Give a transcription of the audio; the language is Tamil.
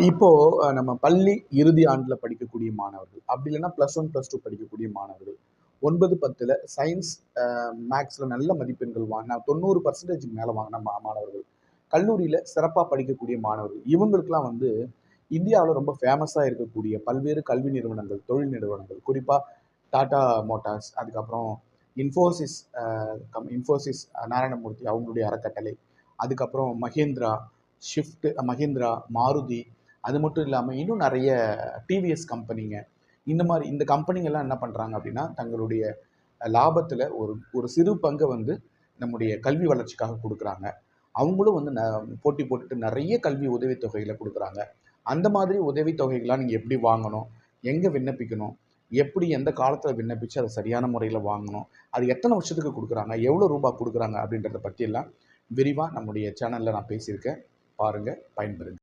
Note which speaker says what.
Speaker 1: இப்போது நம்ம பள்ளி இறுதி ஆண்டில் படிக்கக்கூடிய மாணவர்கள், அப்படி இல்லைன்னா +1 +2 படிக்கக்கூடிய மாணவர்கள், 9, 10ல் சயின்ஸ், மேக்ஸில் நல்ல மதிப்பெண்கள் வாங்கினா 90% மேலே வாங்கின மாணவர்கள், கல்லூரியில் சிறப்பாக படிக்கக்கூடிய மாணவர்கள், இவங்களுக்கெல்லாம் வந்து இந்தியாவில் ரொம்ப ஃபேமஸாக இருக்கக்கூடிய பல்வேறு கல்வி நிறுவனங்கள், தொழில் நிறுவனங்கள், குறிப்பாக டாடா மோட்டார்ஸ், அதுக்கப்புறம் இன்ஃபோசிஸ், இன்ஃபோசிஸ் நாராயணமூர்த்தி அவங்களுடைய அறக்கட்டளை, அதுக்கப்புறம் மஹேந்திரா, மஹிந்திரா, மாருதி, அது மட்டும் இல்லாமல் இன்னும் நிறைய டிவிஎஸ் கம்பெனிங்க, இந்த கம்பெனிங்கெல்லாம் என்ன பண்ணுறாங்க அப்படின்னா தங்களுடைய லாபத்தில் ஒரு சிறு பங்கை வந்து நம்முடைய கல்வி வளர்ச்சிக்காக கொடுக்குறாங்க. அவங்களும் வந்து போட்டி போட்டுட்டு நிறைய கல்வி உதவித்தொகைகளை கொடுக்குறாங்க. அந்த மாதிரி உதவித்தொகைகள்லாம் நீங்கள் எப்படி வாங்கணும், எங்கே விண்ணப்பிக்கணும், எப்படி எந்த காலத்தில் விண்ணப்பித்து அதை சரியான முறையில் வாங்கணும், அது எத்தனை வருஷத்துக்கு கொடுக்குறாங்க, எவ்வளோ ரூபா கொடுக்குறாங்க அப்படின்றத பற்றியெல்லாம் விரிவாக நம்முடைய சேனலில் நான் பேசியிருக்கேன். பாருங்கள், பயன்பெறுங்க.